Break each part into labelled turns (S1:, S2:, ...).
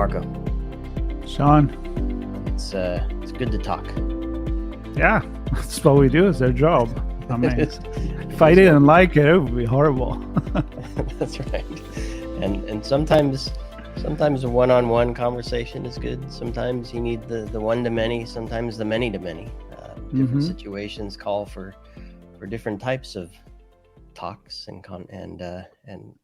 S1: Marco.
S2: Sean.
S1: It's good to talk.
S2: Yeah, that's what we do. It's our job. I mean, if I didn't like it, it would be horrible.
S1: That's right. And sometimes a one-on-one conversation is good. Sometimes you need the one-to-many. Sometimes the many-to-many. Different situations call for different types of talks and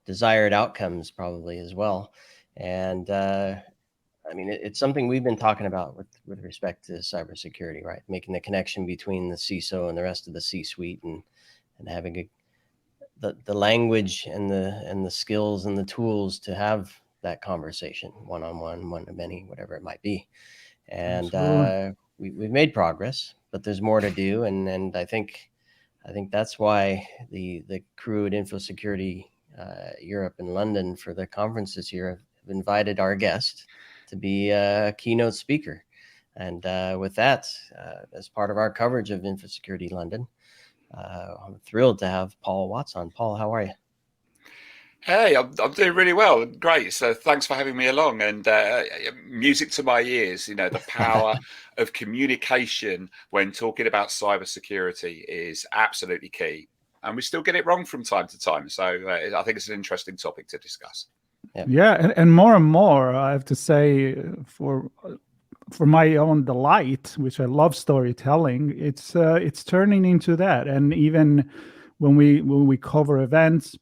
S1: desired outcomes probably as well. And I mean, it's something we've been talking about with respect to cybersecurity, right? Making the connection between the CISO and the rest of the C-suite, and having the language and the skills and the tools to have that conversation, one-on-one, one-to-many, whatever it might be. And we've made progress, but there's more to do. And I think that's why the crew at Infosecurity Europe in London for the conference this year have invited our guest to be a keynote speaker. And with that, as part of our coverage of Infosecurity London, I'm thrilled to have Paul Watts on. Paul, how are you?
S3: Hey, I'm doing really well. Great. So thanks for having me along. And music to my ears, the power of communication when talking about cybersecurity is absolutely key. And we still get it wrong from time to time. So I think it's an interesting topic to discuss.
S2: Yeah, and more, I have to say, for my own delight, which I love storytelling, it's turning into that. And even when we cover events,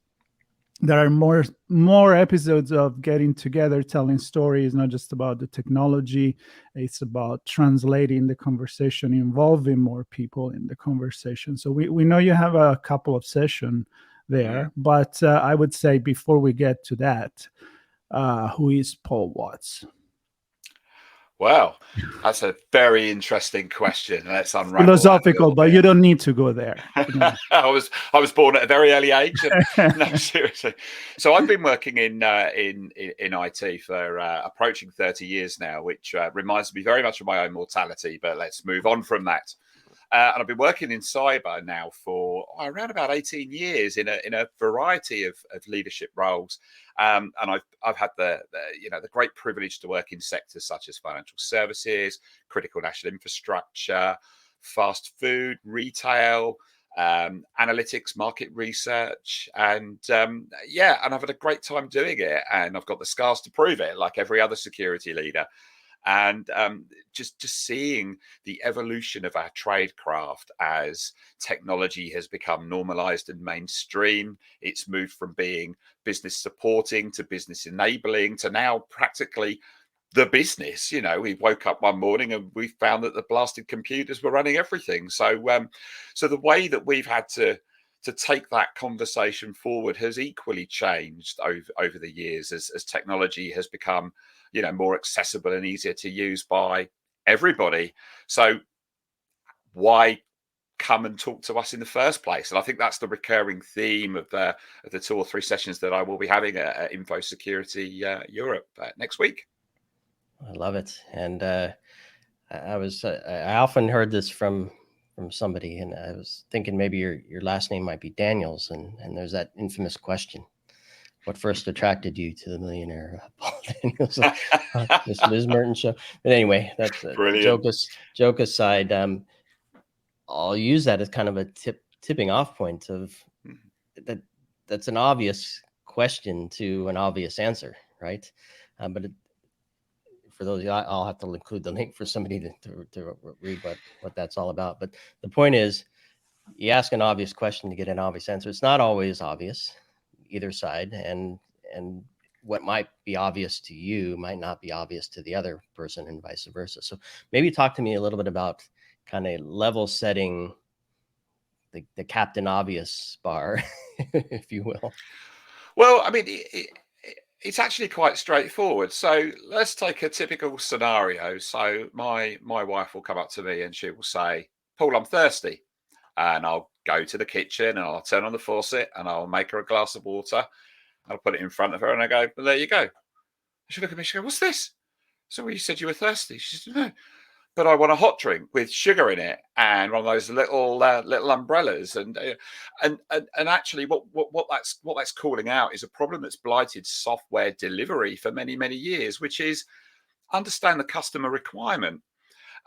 S2: there are more episodes of getting together, telling stories, not just about the technology. It's about translating the conversation, involving more people in the conversation. So we know you have a couple of sessions there, but I would say before we get to that, who is Paul Watts?
S3: Well, that's a very interesting question. Let's unravel.
S2: Philosophical, but you don't need to go there.
S3: I was born at a very early age. No, seriously. So I've been working in IT for approaching 30 years now, which reminds me very much of my own mortality. But let's move on from that. And I've been working in cyber now for around about 18 years in a variety of leadership roles. And I've had the great privilege to work in sectors such as financial services, critical national infrastructure, fast food, retail, analytics, market research, and and I've had a great time doing it. And I've got the scars to prove it, like every other security leader. And just seeing the evolution of our tradecraft as technology has become normalized and mainstream. It's moved from being business supporting to business enabling to now practically the business. We woke up one morning and we found that the blasted computers were running everything. So the way that we've had to take that conversation forward has equally changed over the years as technology has become more accessible and easier to use by everybody. So why come and talk to us in the first place? And I think that's the recurring theme of the 2 or 3 sessions that I will be having at Infosecurity Europe next week.
S1: I love it. And I often heard this from somebody, and I was thinking maybe your last name might be Daniels, and there's that infamous question: what first attracted you to the millionaire Paul Daniels? This Liz Merton show. But anyway, that's joke aside. I'll use that as kind of a tipping off point of that's an obvious question to an obvious answer, right? But for those, I'll have to include the link for somebody to read what that's all about. But the point is, you ask an obvious question to get an obvious answer. It's not always obvious, either side, and what might be obvious to you might not be obvious to the other person, and vice versa. So maybe talk to me a little bit about kind of level setting the Captain Obvious bar, if you will.
S3: Well, I mean, it's actually quite straightforward. So let's take a typical scenario. So my wife will come up to me and she will say, "Paul, I'm thirsty." And I'll go to the kitchen and I'll turn on the faucet and I'll make her a glass of water. I'll put it in front of her and I go, "Well, there you go." She'll look at me, she goes, "What's this?" So, "Well, you said you were thirsty." She said, "No." but I want a hot drink with sugar in it and one of those little umbrellas. And actually, what that's calling out is a problem that's blighted software delivery for many years, which is understand the customer requirement,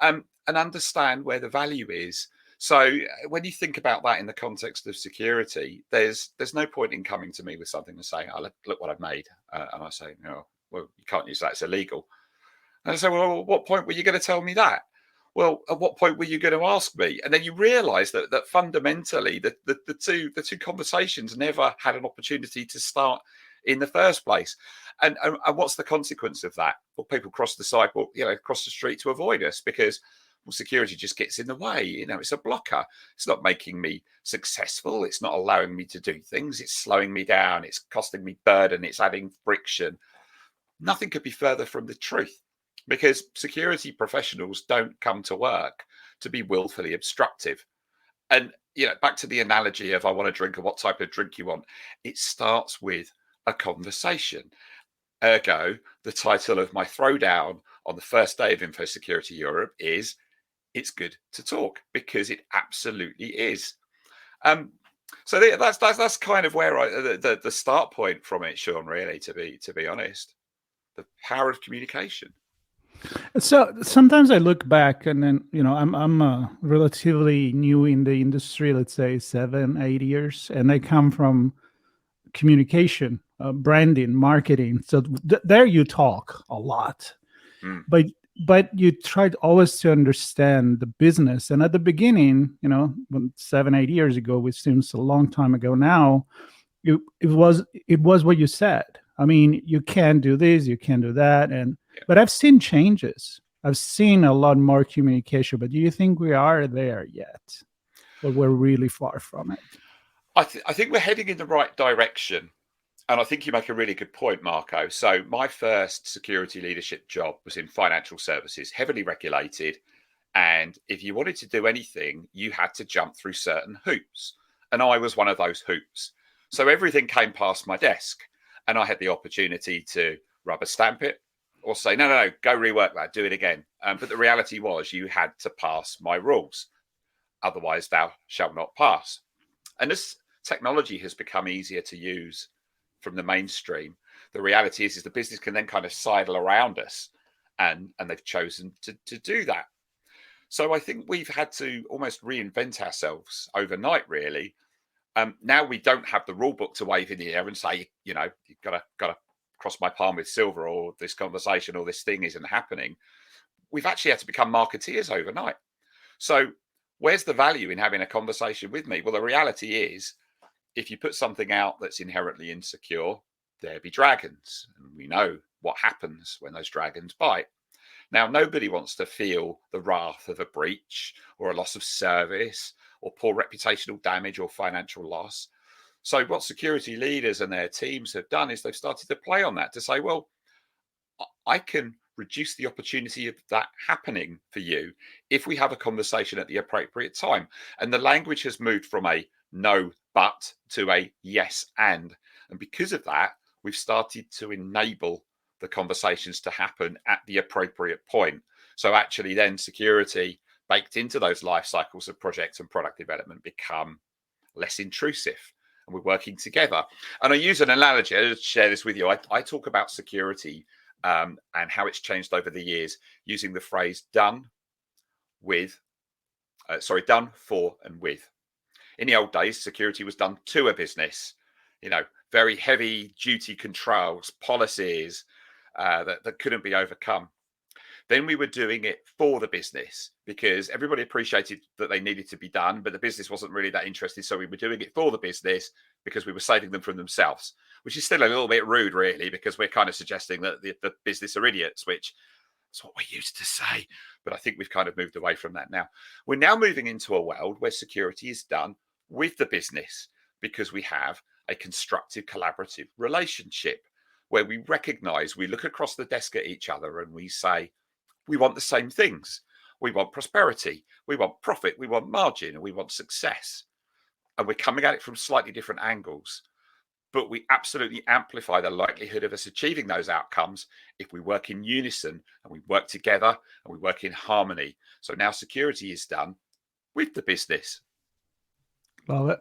S3: and understand where the value is. So when you think about that in the context of security, there's no point in coming to me with something and saying, "Oh, look what I've made," and I say, "No, well, you can't use that; it's illegal." And I say, "Well, at what point were you going to tell me that?" Well, at what point were you going to ask me? And then you realise that fundamentally, the two conversations never had an opportunity to start in the first place. And what's the consequence of that? Well, people cross the sidewalk, cross the street to avoid us because, well, security just gets in the way. It's a blocker. It's not making me successful. It's not allowing me to do things. It's slowing me down. It's costing me burden. It's adding friction. Nothing could be further from the truth, because security professionals don't come to work to be willfully obstructive. And, back to the analogy of I want a drink and what type of drink you want. It starts with a conversation. Ergo, the title of my throwdown on the first day of Infosecurity Europe is "It's Good to Talk," because it absolutely is. So that's kind of where the start point from it, Sean. Really, to be honest, the power of communication.
S2: So sometimes I look back, and then I'm relatively new in the industry. Let's say 7-8 years, and I come from communication, branding, marketing. So there you talk a lot, but you tried always to understand the business. And at the beginning, when 7-8 years ago, which seems a long time ago now, it was what you said. I mean, you can't do this, you can't do that, but I've seen changes. I've seen a lot more communication. But do you think we are there yet, or we're really far from it?
S3: I think we're heading in the right direction. And I think you make a really good point, Marco. So my first security leadership job was in financial services, heavily regulated. And if you wanted to do anything, you had to jump through certain hoops. And I was one of those hoops. So everything came past my desk, and I had the opportunity to rubber stamp it or say, no, go rework that, do it again. But the reality was you had to pass my rules. Otherwise, thou shalt not pass. And this technology has become easier to use from the mainstream. The reality is the business can then kind of sidle around us, and they've chosen to do that. So I think we've had to almost reinvent ourselves overnight, really. Now we don't have the rule book to wave in the air and say, you've got to cross my palm with silver, or this conversation or this thing isn't happening. We've actually had to become marketeers overnight. So where's the value in having a conversation with me? Well, the reality is, if you put something out that's inherently insecure, there be dragons. And we know what happens when those dragons bite. Now, nobody wants to feel the wrath of a breach or a loss of service or poor reputational damage or financial loss. So what security leaders and their teams have done is they've started to play on that to say, well, I can reduce the opportunity of that happening for you if we have a conversation at the appropriate time. And the language has moved from a no, but to a yes, and because of that, we've started to enable the conversations to happen at the appropriate point. So actually then security baked into those life cycles of project and product development become less intrusive, and we're working together. And I use an analogy, I'll share this with you. I talk about security and how it's changed over the years using the phrase done for and with. In the old days, security was done to a business, very heavy duty controls, policies that couldn't be overcome. Then we were doing it for the business because everybody appreciated that they needed to be done, but the business wasn't really that interested. So we were doing it for the business because we were saving them from themselves, which is still a little bit rude, really, because we're kind of suggesting that the business are idiots, which is what we used to say. But I think we've kind of moved away from that now. We're now moving into a world where security is done with the business because we have a constructive, collaborative relationship where we recognize, we look across the desk at each other and we say, we want the same things. We want prosperity. We want profit. We want margin. And we want success. And we're coming at it from slightly different angles. but we absolutely amplify the likelihood of us achieving those outcomes if we work in unison and we work together and we work in harmony. So now security is done with the business.
S2: Love it.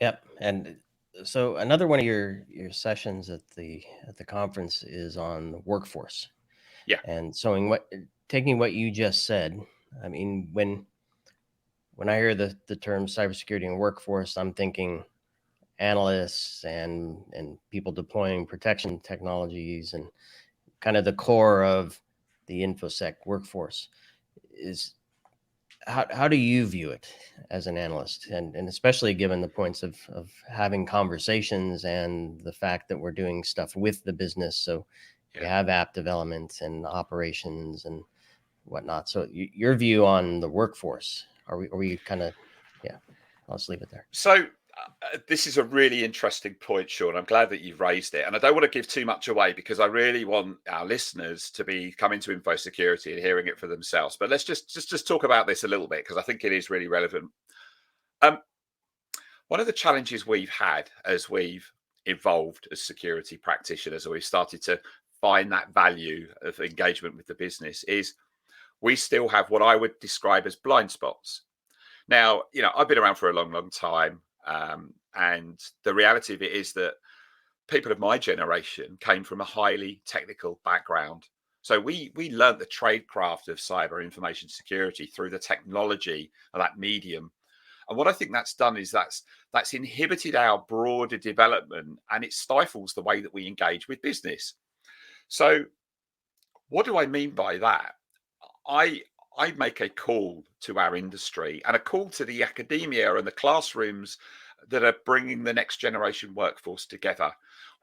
S1: Yep. And so another one of your sessions at the conference is on the workforce.
S3: Yeah.
S1: And so taking what you just said, I mean, when I hear the term cybersecurity and workforce, I'm thinking analysts and people deploying protection technologies, and kind of the core of the InfoSec workforce. Is how do you view it as an analyst, and especially given the points of having conversations and the fact that we're doing stuff with the business, so you have app development and operations and whatnot. So your view on the workforce, are we kind of, I'll just leave it there.
S3: So this is a really interesting point, Sean. I'm glad that you've raised it. And I don't want to give too much away because I really want our listeners to be coming to Infosecurity and hearing it for themselves. But let's just talk about this a little bit because I think it is really relevant. One of the challenges we've had as we've evolved as security practitioners, and we've started to find that value of engagement with the business, is we still have what I would describe as blind spots. Now, I've been around for a long, long time. And the reality of it is that people of my generation came from a highly technical background. So we learned the tradecraft of cyber information security through the technology of that medium. And what I think that's done is that's inhibited our broader development, and it stifles the way that we engage with business. So what do I mean by that? I make a call to our industry and a call to the academia and the classrooms that are bringing the next generation workforce together.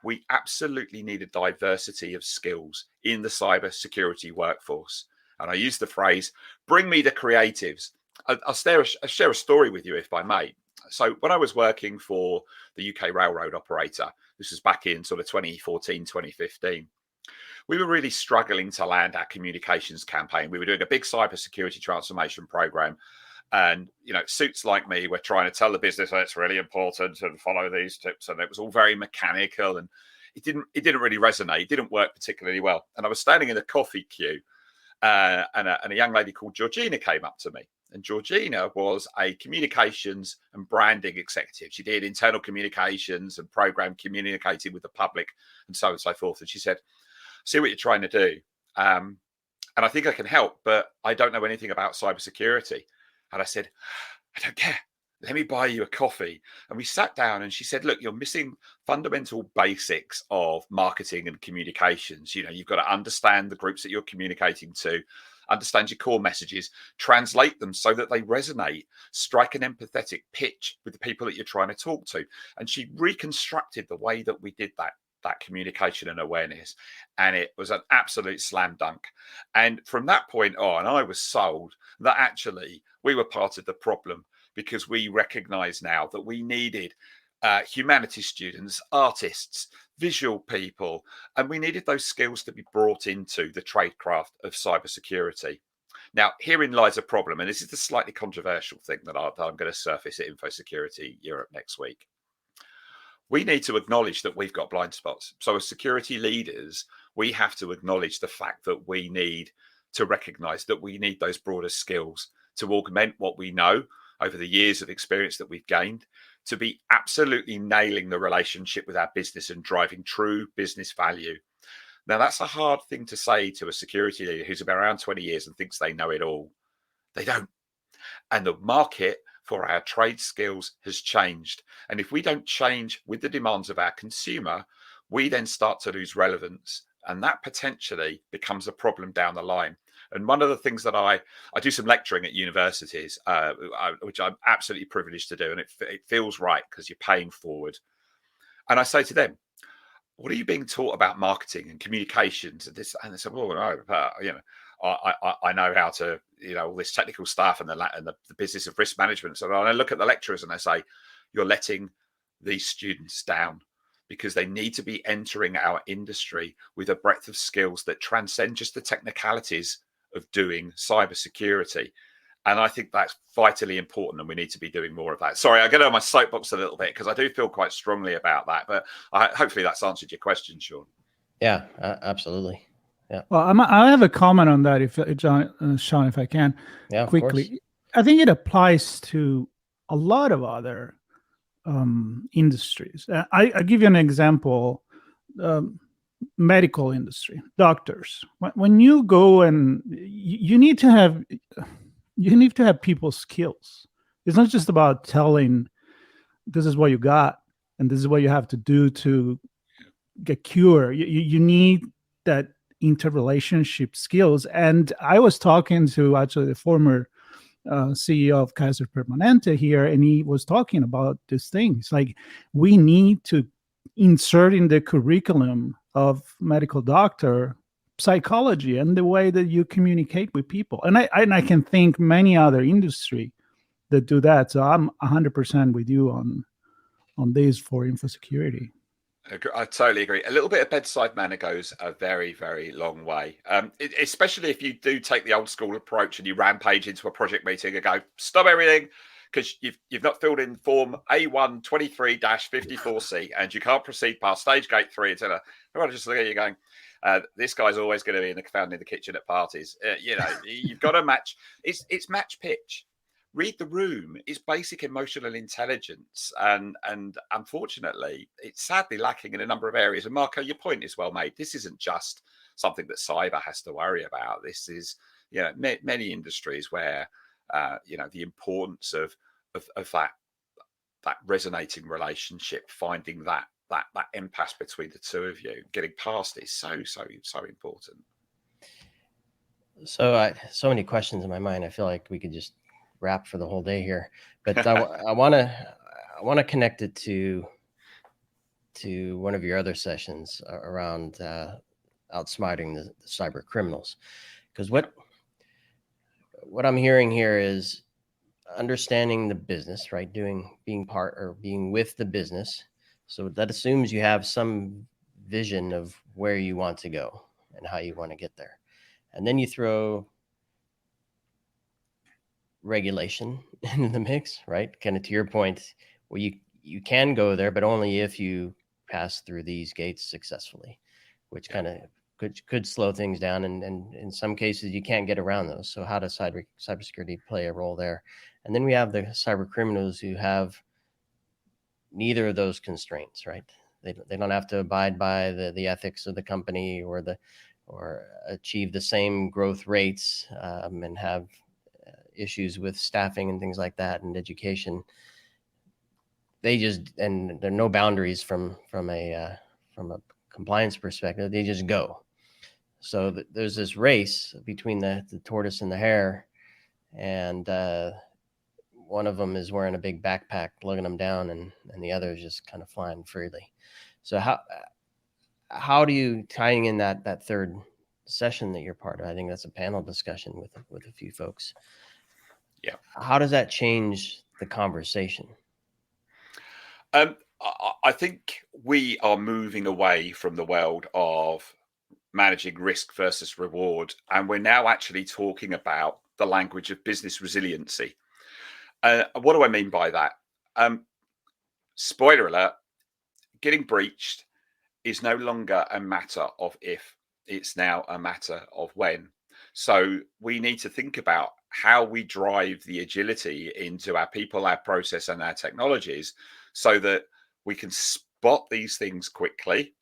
S3: We absolutely need a diversity of skills in the cyber security workforce. And I use the phrase, bring me the creatives. I'll share a story with you, if I may. So when I was working for the UK railroad operator, this was back in sort of 2014, 2015, we were really struggling to land our communications campaign. We were doing a big cybersecurity transformation program. And, suits like me were trying to tell the business that it's really important and follow these tips. And it was all very mechanical, and it didn't really resonate. It didn't work particularly well. And I was standing in a coffee queue and a young lady called Georgina came up to me. And Georgina was a communications and branding executive. She did internal communications and program communicating with the public and so on and so forth. And she said, see what you're trying to do. And I think I can help, but I don't know anything about cybersecurity. And I said, I don't care. Let me buy you a coffee. And we sat down and she said, look, you're missing fundamental basics of marketing and communications. You've got to understand the groups that you're communicating to, understand your core messages, translate them so that they resonate, strike an empathetic pitch with the people that you're trying to talk to. And she reconstructed the way that we did that communication and awareness, and it was an absolute slam dunk. And from that point on, I was sold that actually we were part of the problem, because we recognize now that we needed humanities students, artists, visual people, and we needed those skills to be brought into the tradecraft of cybersecurity. Now, herein lies a problem, and this is the slightly controversial thing that I'm going to surface at Infosecurity Europe next week. We need to acknowledge that we've got blind spots. So as security leaders, we have to acknowledge the fact that we need to recognize that we need those broader skills to augment what we know over the years of experience that we've gained, to be absolutely nailing the relationship with our business and driving true business value. Now, that's a hard thing to say to a security leader who's been around 20 years and thinks they know it all. They don't. And the market for our trade skills has changed. And if we don't change with the demands of our consumer, we then start to lose relevance. And that potentially becomes a problem down the line. And one of the things that I do some lecturing at universities, which I'm absolutely privileged to do. And it feels right because you're paying forward. And I say to them, what are you being taught about marketing and communications and this? And they say, well, no, I know how to, all this technical stuff and the business of risk management. So I look at the lecturers and I say, you're letting these students down, because they need to be entering our industry with a breadth of skills that transcend just the technicalities of doing cybersecurity. And I think that's vitally important, and we need to be doing more of that. Sorry, I get on my soapbox a little bit because I do feel quite strongly about that, but hopefully that's answered your question, Sean.
S1: Yeah, absolutely. Yeah.
S2: Well, I have a comment on that, if Sean, if I can, quickly.
S1: Course.
S2: I think it applies to a lot of other industries. I give you an example. Medical industry, doctors. When you go and you need to have people's skills. It's not just about telling this is what you got and this is what you have to do to get cured. You need that interrelationship skills. And I was talking to actually the former CEO of Kaiser Permanente here, and he was talking about these things. Like, we need to insert in the curriculum of medical doctor psychology and the way that you communicate with people. And I can think many other industry that do that. So I'm 100% with you on this for Infosecurity.
S3: I totally agree. A little bit of bedside manner goes a very, very long way, especially if you do take the old school approach and you rampage into a project meeting and go, stop everything, because you've not filled in form A1 23-54C and you can't proceed past stage gate 3 until everyone just look at you going, this guy's always going to be found in the kitchen at parties. You've got to match. It's match pitch. Read the room is basic emotional intelligence, and unfortunately, it's sadly lacking in a number of areas. And Marco, your point is well made. This isn't just something that cyber has to worry about. This is, many industries where, the importance of that resonating relationship, finding that impasse between the two of you, getting past it is so important.
S1: So many questions in my mind. I feel like we could just wrap for the whole day here, but I want to connect it to one of your other sessions around outsmarting the cyber criminals, because what I'm hearing here is understanding the business, right? Being part or being with the business. So that assumes you have some vision of where you want to go and how you want to get there, and then you throw regulation in the mix, right? Kind of to your point, where you can go there, but only if you pass through these gates successfully, which kind of could slow things down, and in some cases you can't get around those. So how does cybersecurity play a role there? And then we have the cyber criminals who have neither of those constraints, right? They don't have to abide by the ethics of the company or achieve the same growth rates and have issues with staffing and things like that and education. And there are no boundaries from a compliance perspective. They just go. So there's this race between the tortoise and the hare, and one of them is wearing a big backpack lugging them down, and the other is just kind of flying freely. So how do you, tying in that third session that you're part of, I think that's a panel discussion with a few folks.
S3: Yeah.
S1: How does that change the conversation?
S3: I think we are moving away from the world of managing risk versus reward, and we're now actually talking about the language of business resiliency. What do I mean by that? Spoiler alert, getting breached is no longer a matter of if, it's now a matter of when. So we need to think about how we drive the agility into our people, our process, and our technologies so that we can spot these things quickly.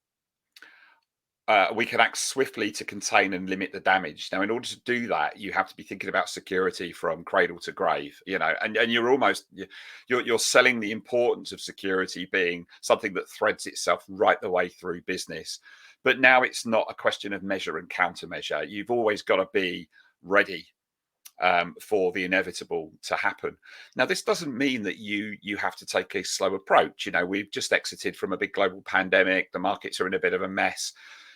S3: We can act swiftly to contain and limit the damage. Now, in order to do that, you have to be thinking about security from cradle to grave, and you're selling the importance of security being something that threads itself right the way through business. But now it's not a question of measure and countermeasure. You've always got to be ready for the inevitable to happen. Now, this doesn't mean that you have to take a slow approach. We've just exited from a big global pandemic. The markets are in a bit of a mess.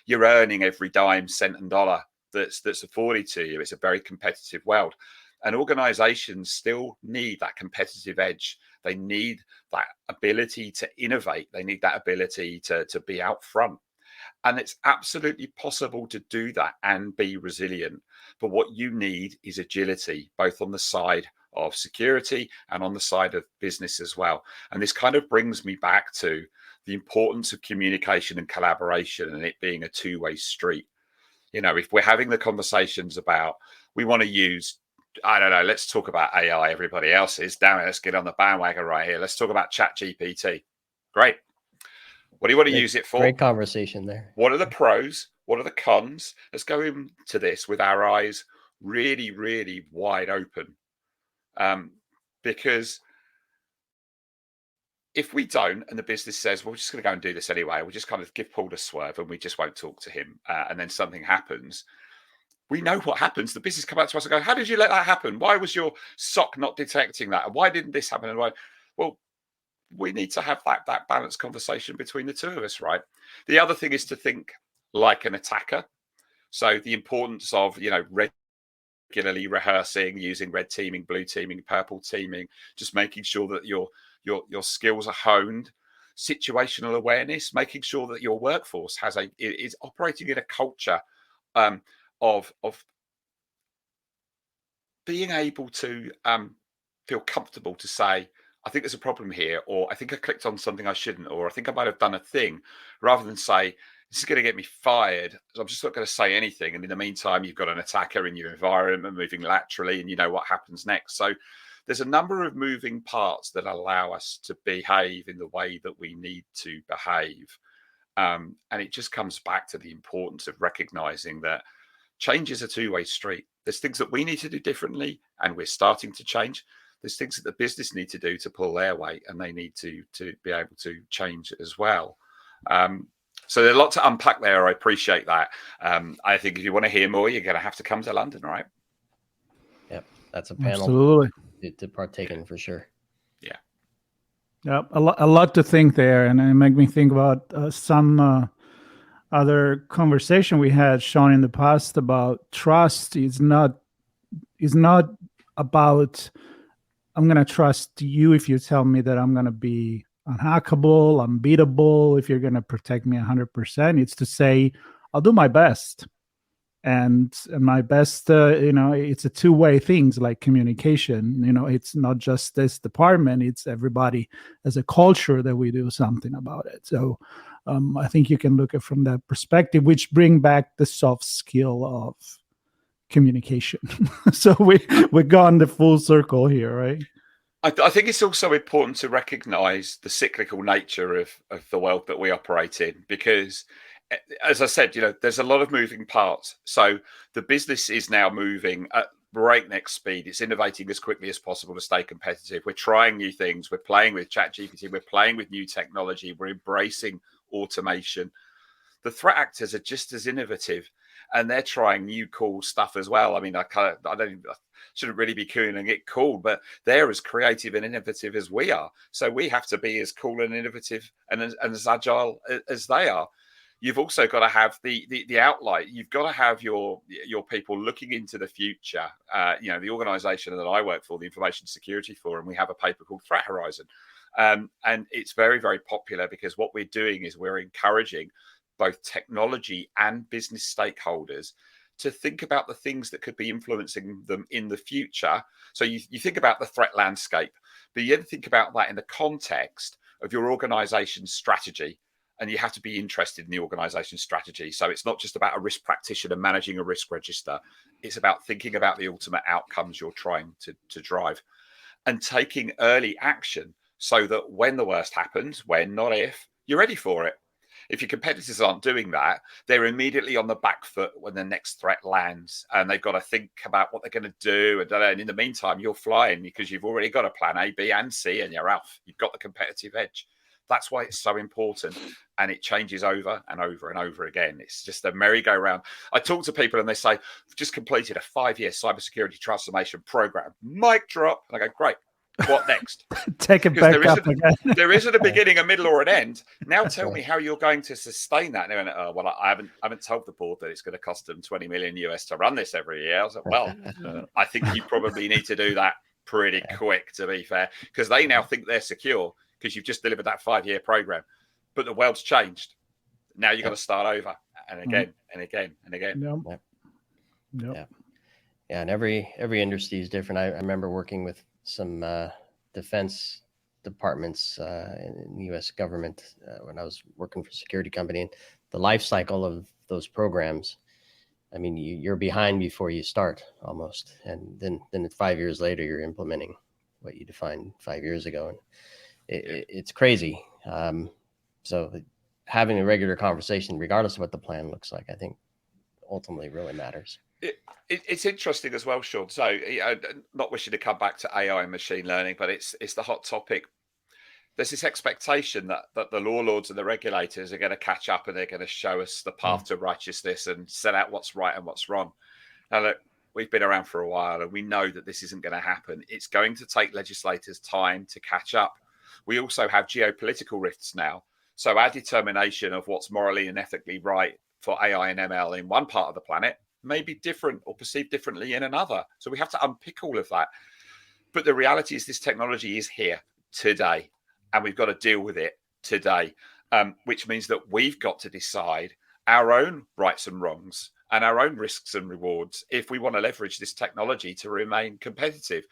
S3: You're earning every dime, cent, and dollar that's afforded to you. It's a very competitive world. And organizations still need that competitive edge. They need that ability to innovate. They need that ability to be out front. And it's absolutely possible to do that and be resilient. But what you need is agility, both on the side of security and on the side of business as well. And this kind of brings me back to the importance of communication and collaboration, and it being a two-way street. You know, if we're having the conversations about, we want to use, I don't know, let's talk about AI, everybody else is, damn it, let's get on the bandwagon right here. Let's talk about ChatGPT. Great. What do you want to use it for?
S1: Great conversation there.
S3: What are the pros? What are the cons? Let's go into this with our eyes really, really wide open. Because if we don't, and the business says, well, we're just going to go and do this anyway, we'll just kind of give Paul a swerve and we just won't talk to him, and then something happens, we know what happens. The business come back to us and go, how did you let that happen? Why was your SOC not detecting that? And why didn't this happen? And why? Well, we need to have that balanced conversation between the two of us, right? The other thing is to think like an attacker. So the importance of, you know, regularly rehearsing, using red teaming, blue teaming, purple teaming, just making sure that your skills are honed, situational awareness, making sure that your workforce is operating in a culture of being able to feel comfortable to say, I think there's a problem here, or I think I clicked on something I shouldn't, or I think I might have done a thing, rather than say, this is going to get me fired, so I'm just not going to say anything. And in the meantime, you've got an attacker in your environment moving laterally, and you know what happens next. So there's a number of moving parts that allow us to behave in the way that we need to behave. And it just comes back to the importance of recognizing that change is a two-way street. There's things that we need to do differently, and we're starting to change. There's things that the business need to do to pull their weight, and they need to be able to change as well. So there's a lot to unpack there. I appreciate that. I think if you want to hear more, you're going to have to come to London, right?
S1: Yep, that's a panel
S2: Absolutely
S1: to partake in for sure.
S3: Yeah.
S2: Yep, a lot to think there, and it made me think about some other conversation we had, Sean, in the past about trust. Is not about, I'm going to trust you if you tell me that I'm going to be unhackable, unbeatable, if you're going to protect me 100%. It's to say, I'll do my best. And my best, it's a two-way things like communication. It's not just this department, it's everybody as a culture that we do something about it. So I think you can look at it from that perspective, which bring back the soft skill of communication. So we've gone the full circle here, right?
S3: I think it's also important to recognize the cyclical nature of the world that we operate in, because as I said, there's a lot of moving parts. So the business is now moving at breakneck speed. It's innovating as quickly as possible to stay competitive. We're trying new things. We're playing with ChatGPT. We're playing with new technology. We're embracing automation. The threat actors are just as innovative, and they're trying new cool stuff as well. I mean, I shouldn't really be calling it cool, but they're as creative and innovative as we are. So we have to be as cool and innovative and as agile as they are. You've also got to have the outlight. You've got to have your people looking into the future. The organization that I work for, the Information Security Forum, we have a paper called Threat Horizon. And it's very, very popular because what we're doing is we're encouraging both technology and business stakeholders to think about the things that could be influencing them in the future. So you think about the threat landscape, but you then think about that in the context of your organization's strategy. And you have to be interested in the organization's strategy. So it's not just about a risk practitioner managing a risk register. It's about thinking about the ultimate outcomes you're trying to drive and taking early action so that when the worst happens, when, not if, you're ready for it. If your competitors aren't doing that, they're immediately on the back foot when the next threat lands, and they've got to think about what they're going to do. And in the meantime, you're flying because you've already got a plan A, B, and C, and you're off. You've got the competitive edge. That's why it's so important, and it changes over and over and over again. It's just a merry-go-round. I talk to people and they say, "We've just completed a 5-year cybersecurity transformation program." Mic drop. And I go, "Great. What next?"
S2: Take it back up again.
S3: There isn't a beginning, a middle, or an end. Now tell me how you're going to sustain that. And they went, "Oh, well, I haven't told the board that it's going to cost them $20 million US to run this every year." I was like, "Well, I think you probably need to do that pretty quick, to be fair, because they now think they're secure because you've just delivered that 5-year program. But the world's changed. Now you've got to start over and again and again and again."
S2: Yep.
S1: Yeah, and every industry is different. I remember working with some defense departments in the U.S. government when I was working for a security company, and the life cycle of those programs. I mean, you're behind before you start almost, and then 5 years later, you're implementing what you defined 5 years ago, and it's crazy. So having a regular conversation, regardless of what the plan looks like, I think ultimately really matters.
S3: It's interesting as well, Sean. So, not wishing to come back to AI and machine learning, but it's the hot topic. There's this expectation that the law lords and the regulators are going to catch up and they're going to show us the path to righteousness and set out what's right and what's wrong. Now, look, we've been around for a while and we know that this isn't going to happen. It's going to take legislators time to catch up. We also have geopolitical rifts now. So our determination of what's morally and ethically right for AI and ML in one part of the planet may be different or perceived differently in another. So we have to unpick all of that. But the reality is this technology is here today, and we've got to deal with it today, which means that we've got to decide our own rights and wrongs and our own risks and rewards if we want to leverage this technology to remain competitive.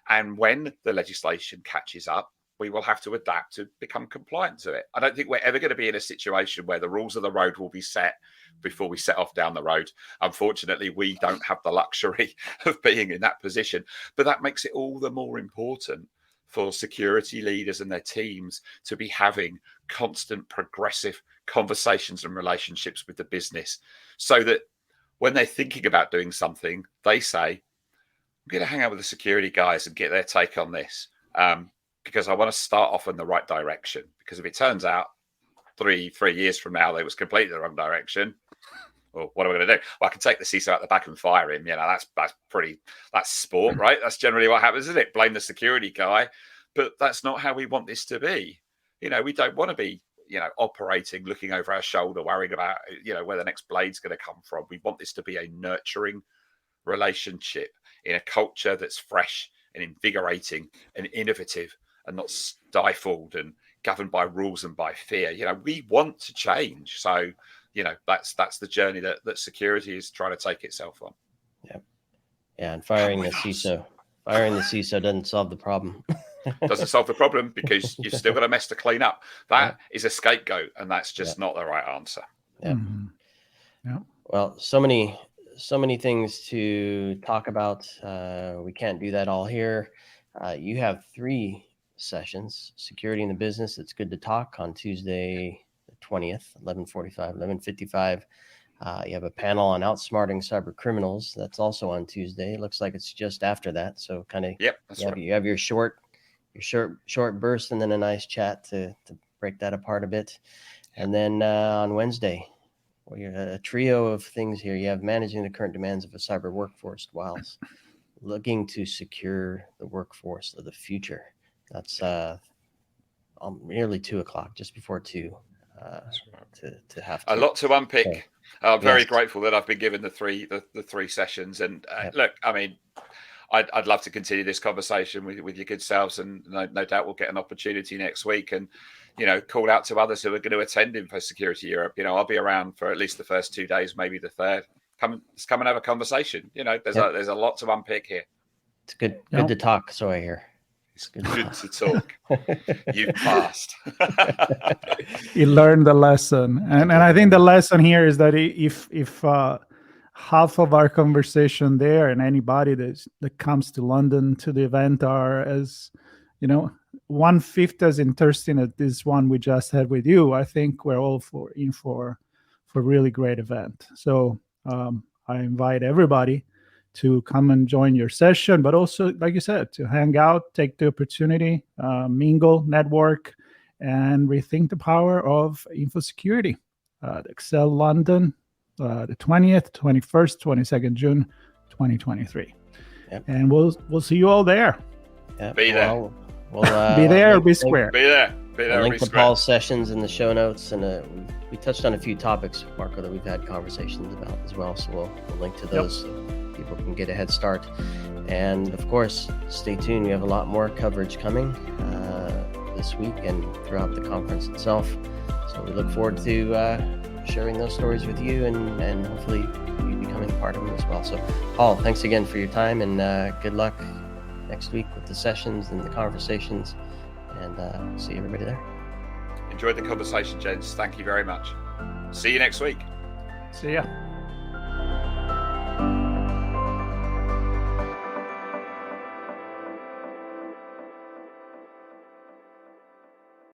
S3: And when the legislation catches up, we will have to adapt to become compliant to it. I don't think we're ever going to be in a situation where the rules of the road will be set before we set off down the road. Unfortunately, we don't have the luxury of being in that position. But that makes it all the more important for security leaders and their teams to be having constant progressive conversations and relationships with the business, so that when they're thinking about doing something, they say, I'm going to hang out with the security guys and get their take on this. Because I want to start off in the right direction. Because if it turns out 3 years from now, they was completely the wrong direction, well, what am I going to do? Well, I can take the CISO out the back and fire him. That's sport, right? That's generally what happens, isn't it? Blame the security guy. But that's not how we want this to be. We don't want to be, operating, looking over our shoulder, worrying about, where the next blade's going to come from. We want this to be a nurturing relationship in a culture that's fresh and invigorating and innovative, and not stifled and governed by rules and by fear. We want to change. So, that's the journey that security is trying to take itself on.
S1: Yeah. Yeah. And firing the CISO doesn't solve the problem.
S3: Doesn't solve the problem, because you've still got a mess to clean up. That is a scapegoat, and that's just not the right answer.
S1: Yeah. Mm-hmm. Yeah. Well, so many things to talk about. We can't do that all here. You have 3 sessions: Security in the Business, It's Good to Talk, on Tuesday the 20th, 11:45, 11:55. You have a panel on outsmarting cyber criminals. That's also on Tuesday. It looks like it's just after that. So kind of, you have your short burst, and then a nice chat to break that apart a bit. And then on Wednesday, well, you have a trio of things here. You have managing the current demands of a cyber workforce whilst looking to secure the workforce of the future. That's nearly 2:00, just before 2, to have
S3: a lot to unpick. So, I'm very grateful that I've been given the three sessions. And look, I mean, I'd love to continue this conversation with your good selves, and no doubt we'll get an opportunity next week. And call out to others who are going to attend Infosecurity Europe. I'll be around for at least the first 2 days, maybe the third. Come and have a conversation. There's a lot to unpick here.
S1: It's good to talk. So I hear.
S3: It's good to talk. You've passed.
S2: You learned the lesson, and I think the lesson here is that if half of our conversation there, and anybody that comes to London to the event, are as 1/5 as interesting as this one we just had with you, I think we're all in for a really great event. So I invite everybody to come and join your session, but also, like you said, to hang out, take the opportunity, mingle, network, and rethink the power of Infosecurity. Excel London, the 20th, 21st, 22nd June, 2023. Yep. And we'll see you all there.
S1: Yep.
S3: Be there.
S1: We'll
S2: be there or be square.
S3: Be there.
S1: We'll link to Paul's sessions in the show notes, and we touched on a few topics, Marco, that we've had conversations about as well. So we'll link to those so people can get a head start. And of course, stay tuned. We have a lot more coverage coming this week and throughout the conference itself. So we look forward to sharing those stories with you, and hopefully you becoming learning part of them as well. So, Paul, thanks again for your time, and good luck next week with the sessions and the conversations, and see everybody there.
S3: Enjoyed the conversation, gents. Thank you very much. See you next week.
S2: See ya.